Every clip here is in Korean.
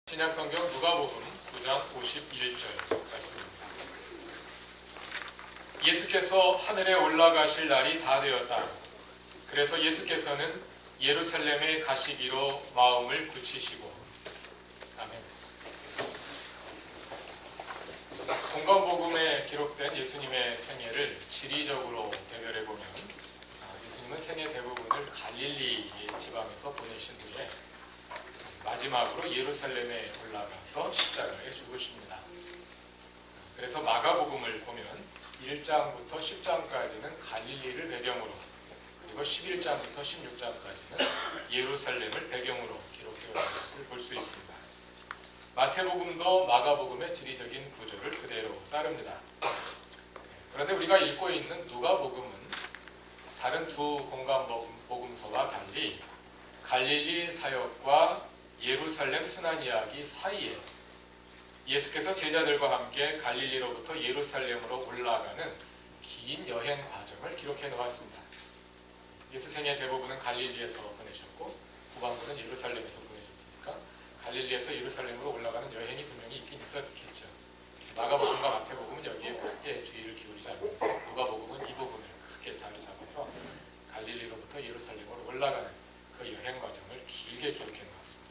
신약성경 누가복음 9장 51절 말씀입니다. 예수께서 하늘에 올라가실 날이 다 되었다. 그래서 예수께서는 예루살렘에 가시기로 마음을 굳히시고. 아멘. 공관복음에 기록된 예수님의 생애를 지리적으로 대별해보면 예수님은 생애 대부분을 갈릴리 지방에서 보내신 후에 마지막으로 예루살렘에 올라가서 십자가에 죽으십니다. 그래서 마가복음을 보면 1장부터 10장까지는 갈릴리를 배경으로, 그리고 11장부터 16장까지는 예루살렘을 배경으로 기록되어 있는 것을 볼 수 있습니다. 마태복음도 마가복음의 지리적인 구조를 그대로 따릅니다. 그런데 우리가 읽고 있는 누가복음은 다른 두 공관복음서와 달리 갈릴리 사역과 예루살렘 순환 이야기 사이에 예수께서 제자들과 함께 갈릴리로부터 예루살렘으로 올라가는 긴 여행 과정을 기록해 놓았습니다. 예수 생애 대부분은 갈릴리에서 보내셨고 후반부는 예루살렘에서 보내셨으니까 갈릴리에서 예루살렘으로 올라가는 여행이 분명히 있긴 있었겠죠. 마가복음과 마태복음은 여기에 크게 주의를 기울이지 않는데 누가복음은 이 부분을 크게 자리 잡아서 갈릴리로부터 예루살렘으로 올라가는 그 여행 과정을 길게 기록해 놓았습니다.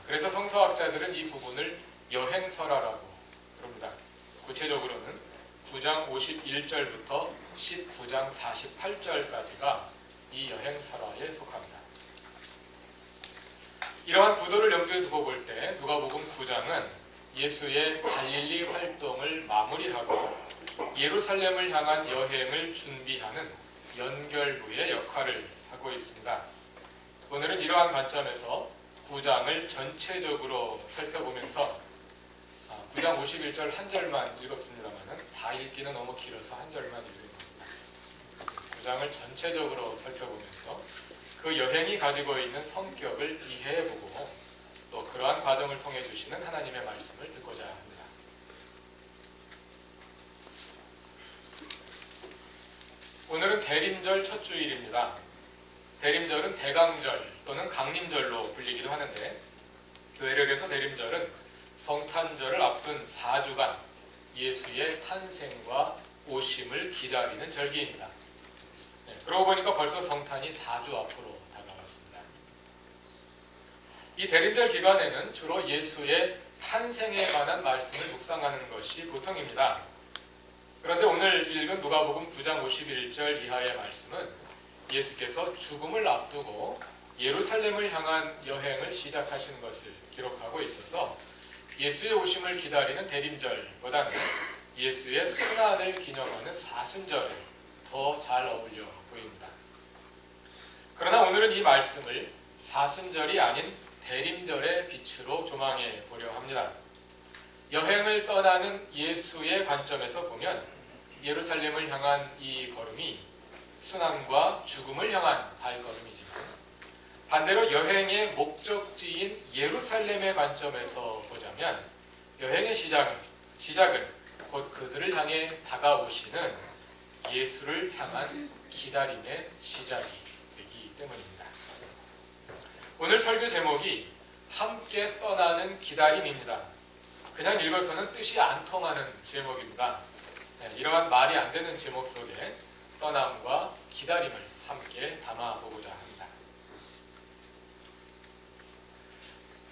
그래서 성서학자들은 이 부분을 여행설화라고 부릅니다. 구체적으로는 9장 51절부터 19장 48절까지가 이 여행설화에 속합니다. 이러한 구도를 염두에 두고 볼 때 누가복음 9장은 예수의 갈릴리 활동을 마무리하고 예루살렘을 향한 여행을 준비하는 연결부의 역할을 하고 있습니다. 오늘은 이러한 관점에서 9장을 전체적으로 살펴보면서 9장 51절 한 절만 읽었습니다만 다 읽기는 너무 길어서 한 절만 읽는 겁니다. 9장을 전체적으로 살펴보면서 그 여행이 가지고 있는 성격을 이해해보고 또 그러한 과정을 통해 주시는 하나님의 말씀을 듣고자 합니다. 오늘은 대림절 첫 주일입니다. 대림절은 대강절 또는 강림절로 불리기도 하는데 교회력에서 대림절은 성탄절을 앞둔 4주간 예수의 탄생과 오심을 기다리는 절기입니다. 그러고 보니까 벌써 성탄이 4주 앞으로 다가왔습니다. 이 대림절 기간에는 주로 예수의 탄생에 관한 말씀을 묵상하는 것이 보통입니다. 그런데 오늘 읽은 누가복음 9장 51절 이하의 말씀은 예수께서 죽음을 앞두고 예루살렘을 향한 여행을 시작하신 것을 기록하고 있어서 예수의 오심을 기다리는 대림절보다는 예수의 순환을 기념하는 사순절에 더 잘 어울려 보입니다. 그러나 오늘은 이 말씀을 사순절이 아닌 대림절의 빛으로 조망해 보려 합니다. 여행을 떠나는 예수의 관점에서 보면 예루살렘을 향한 이 걸음이 순환과 죽음을 향한 발걸음이지만 반대로 여행의 목적지인 예루살렘의 관점에서 보자면 여행의 시작은 곧 그들을 향해 다가오시는 예수를 향한 기다림의 시작이 되기 때문입니다. 오늘 설교 제목이 함께 떠나는 기다림입니다. 그냥 읽어서는 뜻이 안 통하는 제목입니다. 이러한 말이 안 되는 제목 속에 떠남과 기다림을 함께 담아보고자 합니다.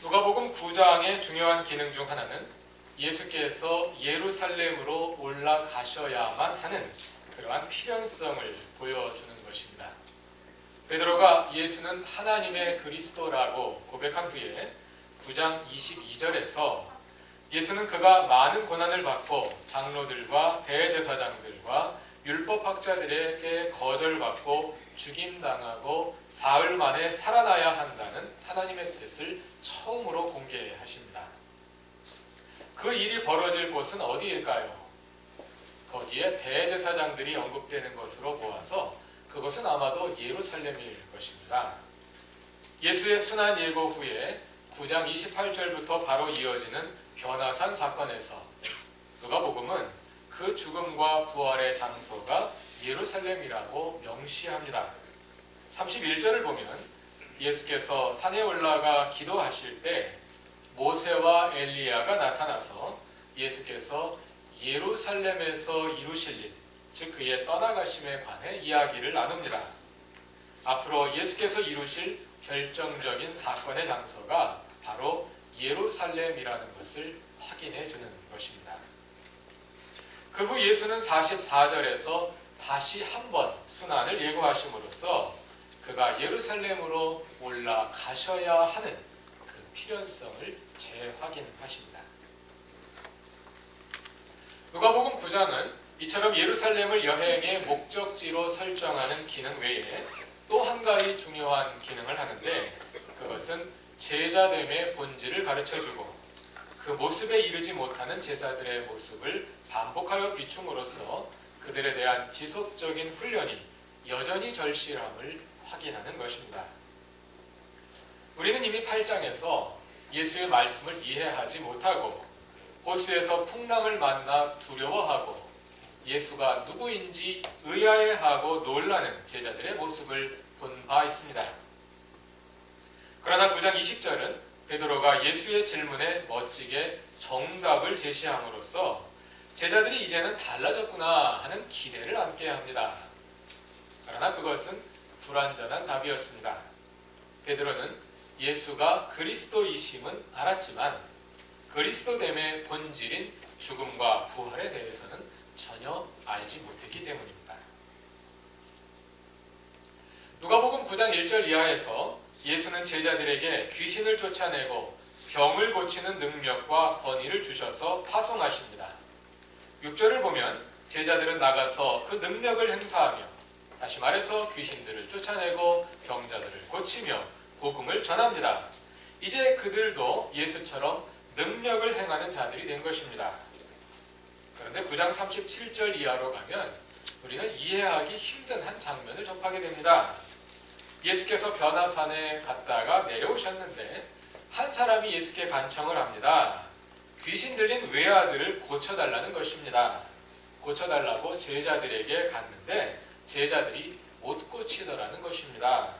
누가복음 9장의 중요한 기능 중 하나는 예수께서 예루살렘으로 올라가셔야만 하는 그러한 필연성을 보여주는 것입니다. 베드로가 예수는 하나님의 그리스도라고 고백한 후에 9장 22절에서 예수는 그가 많은 고난을 받고 장로들과 대제사장들과 율법학자들에게 거절받고 죽임당하고 사흘 만에 살아나야 한다는 하나님의 뜻을 처음으로 공개하십니다. 그 일이 벌어질 곳은 어디일까요? 거기에 대제사장들이 언급되는 것으로 보아서 그것은 아마도 예루살렘일 것입니다. 예수의 순환 예고 후에 9장 28절부터 바로 이어지는 변화산 사건에서 누가복음은 그 죽음과 부활의 장소가 예루살렘이라고 명시합니다. 31절을 보면 예수께서 산에 올라가 기도하실 때 모세와 엘리야가 나타나서 예수께서 예루살렘에서 이루실 일, 즉 그의 떠나가심에 관해 이야기를 나눕니다. 앞으로 예수께서 이루실 결정적인 사건의 장소가 바로 예루살렘이라는 것을 확인해 주는 것입니다. 그 후 예수는 44절에서 다시 한번 순환을 예고하심으로써 그가 예루살렘으로 올라가셔야 하는 그 필연성을 재확인하십니다. 누가복음 9장은 이처럼 예루살렘을 여행의 목적지로 설정하는 기능 외에 또 한 가지 중요한 기능을 하는데, 그것은 제자됨의 본질을 가르쳐주고 그 모습에 이르지 못하는 제자들의 모습을 반복하여 비춤으로써 그들에 대한 지속적인 훈련이 여전히 절실함을 확인하는 것입니다. 우리는 이미 8장에서 예수의 말씀을 이해하지 못하고 호수에서 풍랑을 만나 두려워하고 예수가 누구인지 의아해하고 놀라는 제자들의 모습을 본 바 있습니다. 그러나 9장 20절은 베드로가 예수의 질문에 멋지게 정답을 제시함으로써 제자들이 이제는 달라졌구나 하는 기대를 안게 합니다. 그러나 그것은 불완전한 답이었습니다. 베드로는 예수가 그리스도이심은 알았지만 그리스도됨의 본질인 죽음과 부활에 대해서는 전혀 알지 못했기 때문입니다. 누가복음 9장 1절 이하에서 예수는 제자들에게 귀신을 쫓아내고 병을 고치는 능력과 권위를 주셔서 파송하십니다. 6절을 보면 제자들은 나가서 그 능력을 행사하며, 다시 말해서 귀신들을 쫓아내고 병자들을 고치며 복음을 전합니다. 이제 그들도 예수처럼 능력을 행하는 자들이 된 것입니다. 그런데 9장 37절 이하로 가면 우리는 이해하기 힘든 한 장면을 접하게 됩니다. 예수께서 변화산에 갔다가 내려오셨는데 한 사람이 예수께 간청을 합니다. 귀신 들린 외아들을 고쳐달라는 것입니다. 고쳐달라고 제자들에게 갔는데 제자들이 못 고치더라는 것입니다.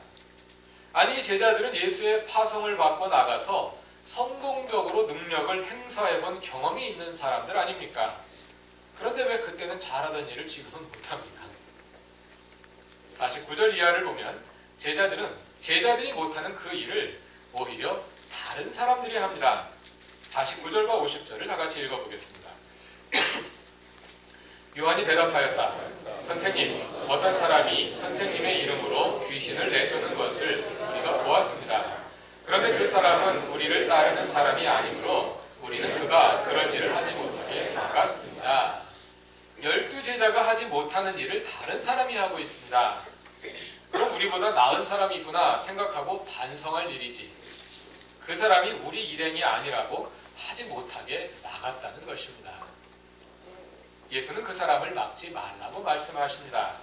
아니, 제자들은 예수의 파송을 받고 나가서 성공적으로 능력을 행사해본 경험이 있는 사람들 아닙니까? 그런데 왜 그때는 잘하던 일을 지금은 못합니까? 49절 이하를 보면 제자들이 못하는 그 일을 오히려 다른 사람들이 합니다. 49절과 50절을 다 같이 읽어보겠습니다. 요한이 대답하였다. 선생님, 어떤 사람이 선생님의 이름으로 귀신을 내쫓는 것을 우리가 보았습니다. 그런데 그 사람은 우리를 따르는 사람이 아니므로 우리는 그가 그런 일을 하지 못하게 막았습니다. 12제자가 하지 못하는 일을 다른 사람이 하고 있습니다. 그럼 우리보다 나은 사람이 있구나 생각하고 반성할 일이지, 그 사람이 우리 일행이 아니라고 하지 못하게 막았다는 것입니다. 예수는 그 사람을 막지 말라고 말씀하십니다.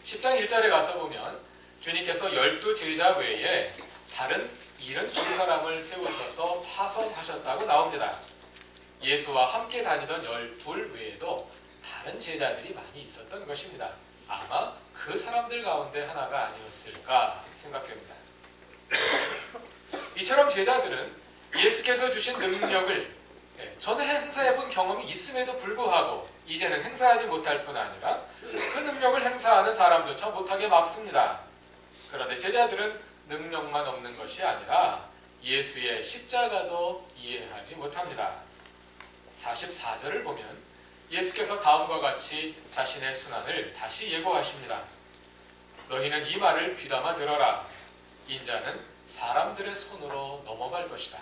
10장 1절에 가서 보면 주님께서 12제자 외에 다른 72사람을 세우셔서 파송하셨다고 나옵니다. 예수와 함께 다니던 12 외에도 다른 제자들이 많이 있었던 것입니다. 아마 그 사람들 가운데 하나가 아니었을까 생각됩니다. 이처럼 제자들은 예수께서 주신 능력을 전에 행사해본 경험이 있음에도 불구하고 이제는 행사하지 못할 뿐 아니라 그 능력을 행사하는 사람조차 못하게 막습니다. 그런데 제자들은 능력만 없는 것이 아니라 예수의 십자가도 이해하지 못합니다. 44절을 보면 예수께서 다음과 같이 자신의 순환을 다시 예고하십니다. 너희는 이 말을 귀담아 들어라. 인자는 사람들의 손으로 넘어갈 것이다.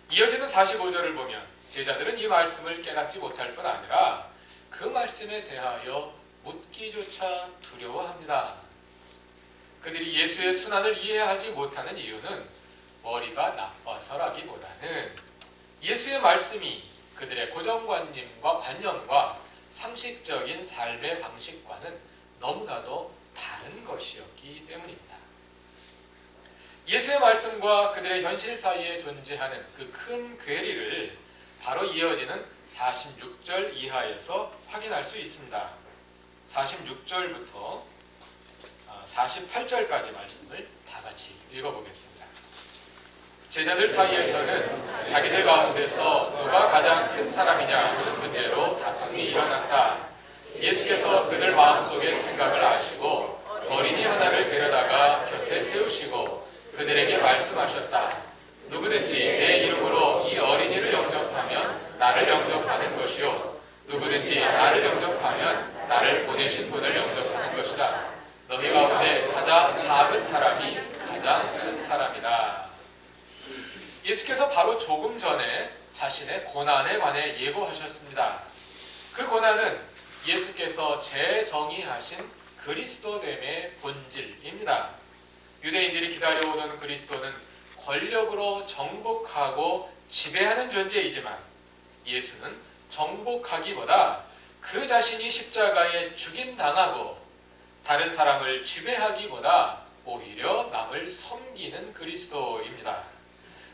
이어지는 45절을 보면 제자들은 이 말씀을 깨닫지 못할 뿐 아니라 그 말씀에 대하여 묻기조차 두려워합니다. 그들이 예수의 순환을 이해하지 못하는 이유는 머리가 나빠서라기보다는 예수의 말씀이 그들의 고정관념과 관념과 상식적인 삶의 방식과는 너무나도 다른 것이었기 때문입니다. 예수의 말씀과 그들의 현실 사이에 존재하는 그 큰 괴리를 바로 이어지는 46절 이하에서 확인할 수 있습니다. 46절부터 48절까지 말씀을 다 같이 읽어보겠습니다. 제자들 사이에서는 자기들 가운데서 누가 가장 큰 사람이냐 하는 문제로 다툼이 일어났다. 예수께서 그들 마음속의 생각을 아시고 어린이 하나를 데려다가 곁에 세우시고 그들에게 말씀하셨다. 누구든지 내 이름으로 이 어린이를 영접하면 나를 영접하는 것이요 누구든지 나를 영접하면 나를 보내신 분을 영접하는 것이다. 너희 가운데 가장 작은 사람이 가장 큰 사람이다. 예수께서 바로 조금 전에 자신의 고난에 관해 예고하셨습니다. 그 고난은 예수께서 재정의하신 그리스도됨의 본질입니다. 유대인들이 기다려오던 그리스도는 권력으로 정복하고 지배하는 존재이지만 예수는 정복하기보다 그 자신이 십자가에 죽임당하고 다른 사람을 지배하기보다 오히려 남을 섬기는 그리스도입니다.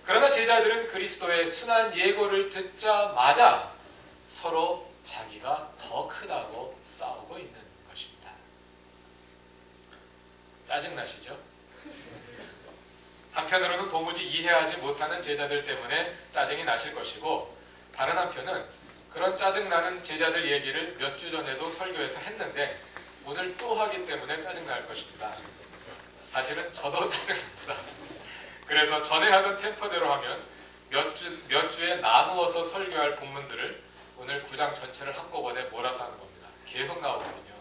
그러나 제자들은 그리스도의 순한 예고를 듣자마자 서로 자기가 더 크다고 싸우고 있는 것입니다. 짜증나시죠? 한편으로는 도무지 이해하지 못하는 제자들 때문에 짜증이 나실 것이고 다른 한편은 그런 짜증나는 제자들 얘기를 몇 주 전에도 설교에서 했는데 오늘 또 하기 때문에 짜증날 것입니다. 사실은 저도 짜증납니다. 그래서 전에 하던 템포대로 하면 몇 주에 나누어서 설교할 본문들을 오늘 9장 전체를 한꺼번에 몰아서 하는 겁니다. 계속 나오거든요.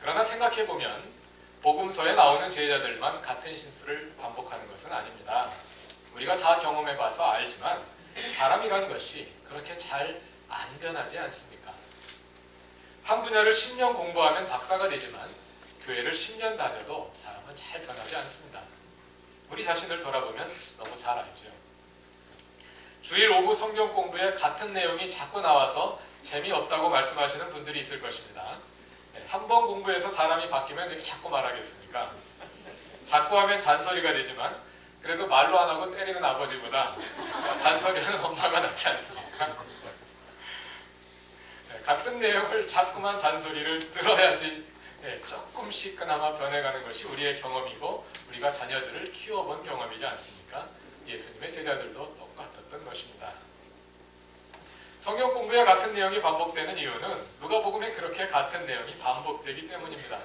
그러나 생각해보면 복음서에 나오는 제자들만 같은 실수를 반복하는 것은 아닙니다. 우리가 다 경험해봐서 알지만 사람이라는 것이 그렇게 잘 안 변하지 않습니까? 한 분야를 10년 공부하면 박사가 되지만 교회를 10년 다녀도 사람은 잘 변하지 않습니다. 우리 자신을 돌아보면 너무 잘 알죠. 주일 오후 성경 공부에 같은 내용이 자꾸 나와서 재미없다고 말씀하시는 분들이 있을 것입니다. 한 번 공부해서 사람이 바뀌면 왜 자꾸 말하겠습니까? 자꾸 하면 잔소리가 되지만 그래도 말로 안 하고 때리는 아버지보다 잔소리하는 엄마가 낫지 않습니까? 같은 내용을 자꾸만 잔소리를 들어야지 조금씩 그나마 변해가는 것이 우리의 경험이고 우리가 자녀들을 키워본 경험이지 않습니까? 예수님의 제자들도 똑같았던 것입니다. 성경 공부에 같은 내용이 반복되는 이유는 누가복음에 그렇게 같은 내용이 반복되기 때문입니다.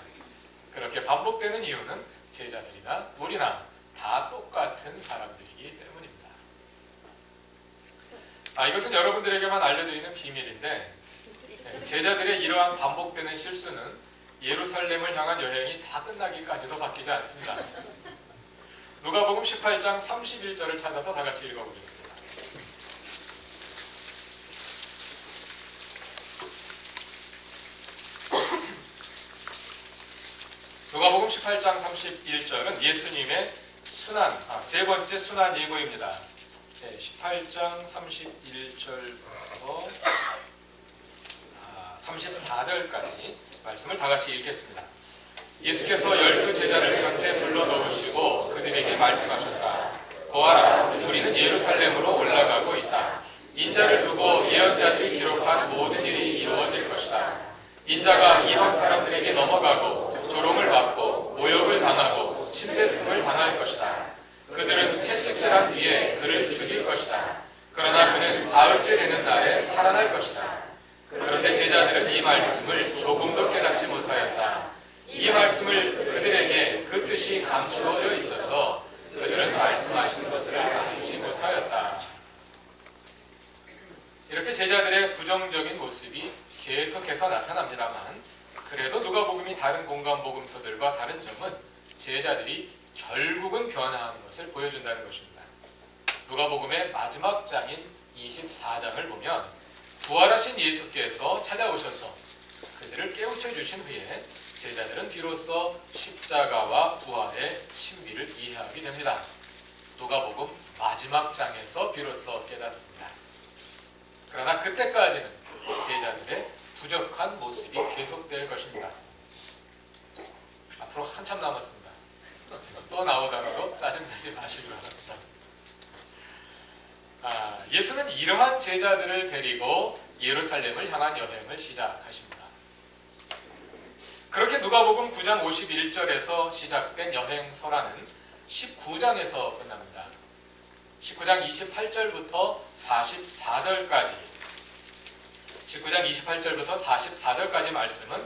그렇게 반복되는 이유는 제자들이나 우리나 다 똑같은 사람들이기 때문입니다. 이것은 여러분들에게만 알려드리는 비밀인데 제자들의 이러한 반복되는 실수는 예루살렘을 향한 여행이 다 끝나기까지도 바뀌지 않습니다. 누가복음 18장 31절을 찾아서 다 같이 읽어보겠습니다. 누가복음 18장 31절은 예수님의 세 번째 순환 예고입니다. 18장 31절부터 34절까지 말씀을 다 같이 읽겠습니다. 예수께서 12 제자를 곁에 불러놓으시고 그들에게 말씀하셨다. 보아라, 우리는 예루살렘으로 올라가고 있다. 인자를 두고 예언자들이 기록한 모든 일이 이루어질 것이다. 인자가 이방 사람들에게 넘어가고 조롱을 받고 모욕을 당하고 침뱉음을 당할 것이다. 그들은 채찍질한 뒤에 그를 죽일 것이다. 그러나 그는 사흘째 되는 날에 살아날 것이다. 그런데 제자들은 이 말씀을 조금도 깨닫지 못하였다. 이 말씀을 그들에게 그 뜻이 감추어져 있어서 그들은 말씀하신 것을 알지 못하였다. 이렇게 제자들의 부정적인 모습이 계속해서 나타납니다만 그래도 누가복음이 다른 공간복음서들과 다른 점은 제자들이 결국은 변화하는 것을 보여준다는 것입니다. 누가복음의 마지막 장인 24장을 보면 부활하신 예수께서 찾아오셔서 그들을 깨우쳐 주신 후에 제자들은 비로소 십자가와 부활의 신비를 이해하게 됩니다. 누가복음 마지막 장에서 비로소 깨닫습니다. 그러나 그때까지는 제자들의 부족한 모습이 계속될 것입니다. 앞으로 한참 남았습니다. 또 나오더라도 짜증내지 마시기 바랍니다. 예수는 이러한 제자들을 데리고 예루살렘을 향한 여행을 시작하십니다. 그렇게 누가복음 9장 51절에서 시작된 여행서라는 19장에서 끝납니다. 19장 28절부터 44절까지 19장 28절부터 44절까지 말씀은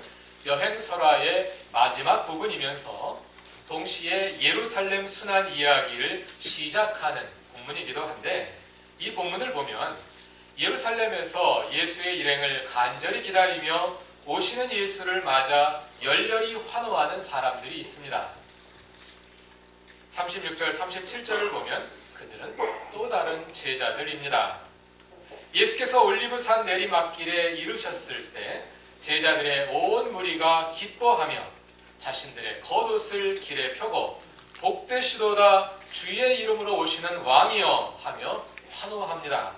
여행설화의 마지막 부분이면서 동시에 예루살렘 순환 이야기를 시작하는 본문이기도 한데, 이 본문을 보면 예루살렘에서 예수의 일행을 간절히 기다리며 오시는 예수를 맞아 열렬히 환호하는 사람들이 있습니다. 36절, 37절을 보면 그들은 또 다른 제자들입니다. 예수께서 올리브산 내리막길에 이르셨을 때 제자들의 온 무리가 기뻐하며 자신들의 겉옷을 길에 펴고 복되시도다 주의 이름으로 오시는 왕이여 하며 환호합니다.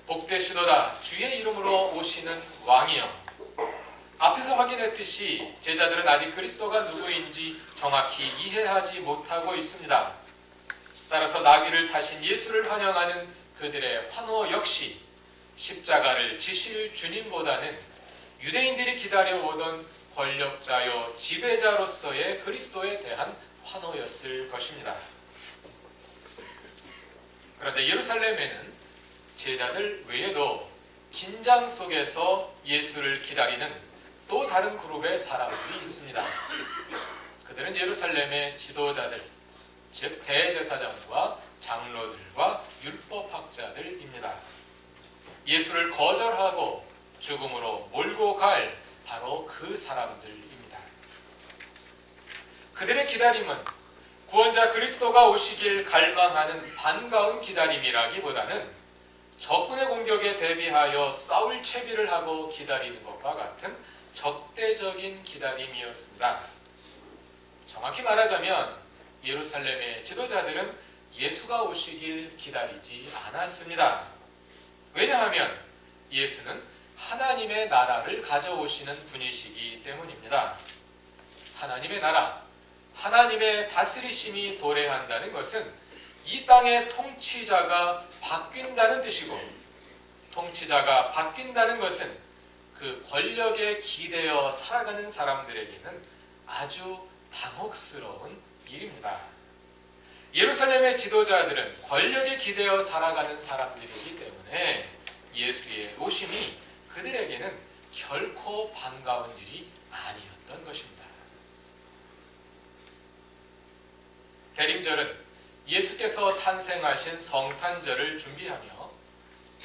복되시도다 주의 이름으로 오시는 왕이여. 앞에서 확인했듯이 제자들은 아직 그리스도가 누구인지 정확히 이해하지 못하고 있습니다. 따라서 나귀를 타신 예수를 환영하는 그들의 환호 역시 십자가를 지실 주님보다는 유대인들이 기다려오던 권력자요 지배자로서의 그리스도에 대한 환호였을 것입니다. 그런데 예루살렘에는 제자들 외에도 긴장 속에서 예수를 기다리는 또 다른 그룹의 사람들이 있습니다. 그들은 예루살렘의 지도자들, 즉 대제사장과 장로들과 율법학자들입니다. 예수를 거절하고 죽음으로 몰고 갈 바로 그 사람들입니다. 그들의 기다림은 구원자 그리스도가 오시길 갈망하는 반가운 기다림이라기보다는 적군의 공격에 대비하여 싸울 채비를 하고 기다리는 것과 같은 적대적인 기다림이었습니다. 정확히 말하자면 예루살렘의 지도자들은 예수가 오시길 기다리지 않았습니다. 왜냐하면 예수는 하나님의 나라를 가져오시는 분이시기 때문입니다. 하나님의 나라, 하나님의 다스리심이 도래한다는 것은 이 땅의 통치자가 바뀐다는 뜻이고, 통치자가 바뀐다는 것은 그 권력에 기대어 살아가는 사람들에게는 아주 당혹스러운 일입니다. 예루살렘의 지도자들은 권력에 기대어 살아가는 사람들이기 때문에 예수의 오심이 그들에게는 결코 반가운 일이 아니었던 것입니다. 대림절은 예수께서 탄생하신 성탄절을 준비하며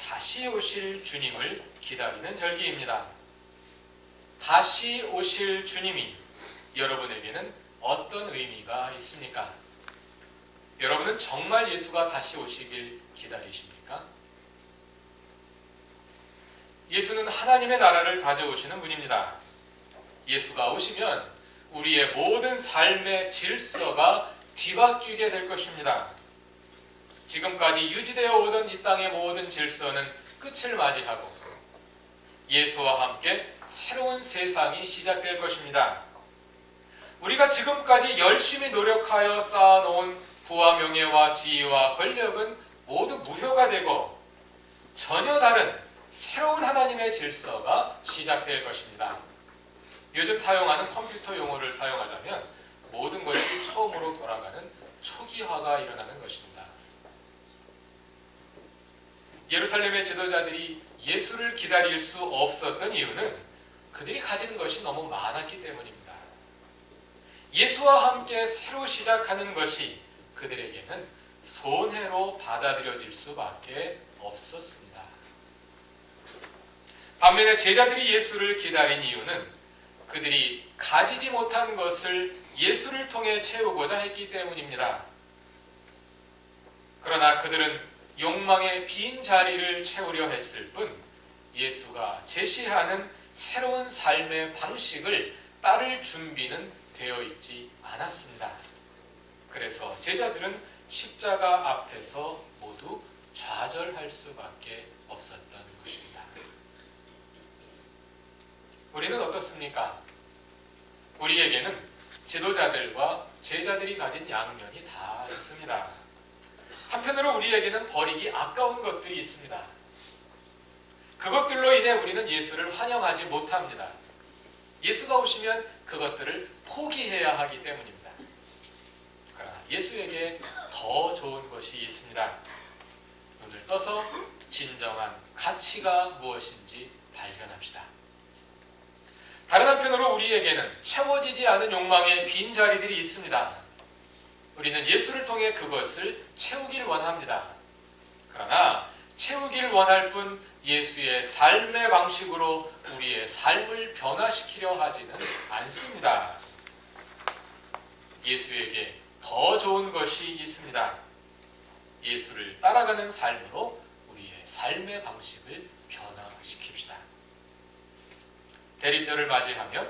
다시 오실 주님을 기다리는 절기입니다. 다시 오실 주님이 여러분에게는 어떤 의미가 있습니까? 여러분은 정말 예수가 다시 오시길 기다리십니까? 예수는 하나님의 나라를 가져오시는 분입니다. 예수가 오시면 우리의 모든 삶의 질서가 뒤바뀌게 될 것입니다. 지금까지 유지되어 오던 이 땅의 모든 질서는 끝을 맞이하고 예수와 함께 새로운 세상이 시작될 것입니다. 우리가 지금까지 열심히 노력하여 쌓아놓은 부와 명예와 지위와 권력은 모두 무효가 되고 전혀 다른 새로운 하나님의 질서가 시작될 것입니다. 요즘 사용하는 컴퓨터 용어를 사용하자면 모든 것이 처음으로 돌아가는 초기화가 일어나는 것입니다. 예루살렘의 지도자들이 예수를 기다릴 수 없었던 이유는 그들이 가진 것이 너무 많았기 때문입니다. 예수와 함께 새로 시작하는 것이 그들에게는 손해로 받아들여질 수밖에 없었습니다. 반면에 제자들이 예수를 기다린 이유는 그들이 가지지 못한 것을 예수를 통해 채우고자 했기 때문입니다. 그러나 그들은 욕망의 빈 자리를 채우려 했을 뿐 예수가 제시하는 새로운 삶의 방식을 따를 준비는 되어 있지 않았습니다. 그래서 제자들은 십자가 앞에서 모두 좌절할 수밖에 없었던 것입니다. 우리는 어떻습니까? 우리에게는 지도자들과 제자들이 가진 양면이 다 있습니다. 한편으로 우리에게는 버리기 아까운 것들이 있습니다. 그것들로 인해 우리는 예수를 환영하지 못합니다. 예수가 오시면 그것들을 포기해야 하기 때문입니다. 그러나 예수에게 더 좋은 것이 있습니다. 눈을 떠서 진정한 가치가 무엇인지 발견합시다. 다른 한편으로 우리에게는 채워지지 않은 욕망의 빈자리들이 있습니다. 우리는 예수를 통해 그것을 채우길 원합니다. 그러나 채우길 원할 뿐 예수의 삶의 방식으로 우리의 삶을 변화시키려 하지는 않습니다. 예수에게 더 좋은 것이 있습니다. 예수를 따라가는 삶으로 우리의 삶의 방식을 변화시킵시다. 대림절을 맞이하며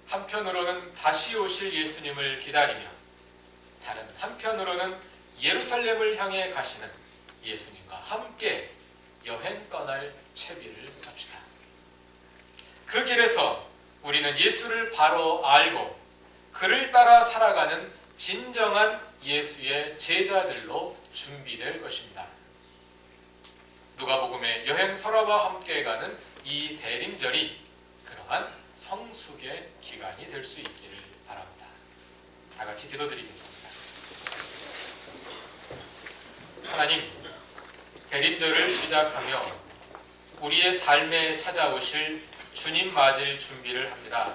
한편으로는 다시 오실 예수님을 기다리며 다른 한편으로는 예루살렘을 향해 가시는 예수님과 함께 여행 떠날 채비를 합시다. 그 길에서 우리는 예수를 바로 알고 그를 따라 살아가는 진정한 예수의 제자들로 준비될 것입니다. 누가복음의 여행 설화와 함께 가는 이 대림절이 그러한 성숙의 기간이 될 수 있기를 바랍니다. 다 같이 기도드리겠습니다. 하나님, 대림절을 시작하며 우리의 삶에 찾아오실 주님 맞을 준비를 합니다.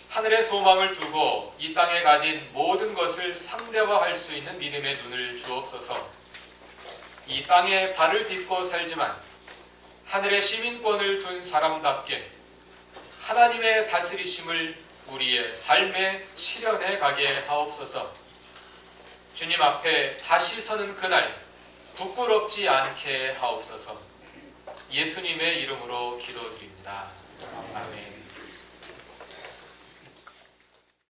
하늘의 소망을 두고 이 땅에 가진 모든 것을 상대화할 수 있는 믿음의 눈을 주옵소서. 이 땅에 발을 딛고 살지만 하늘의 시민권을 둔 사람답게 하나님의 다스리심을 우리의 삶에 실현해 가게 하옵소서. 주님 앞에 다시 서는 그날 부끄럽지 않게 하옵소서. 예수님의 이름으로 기도드립니다. 아멘.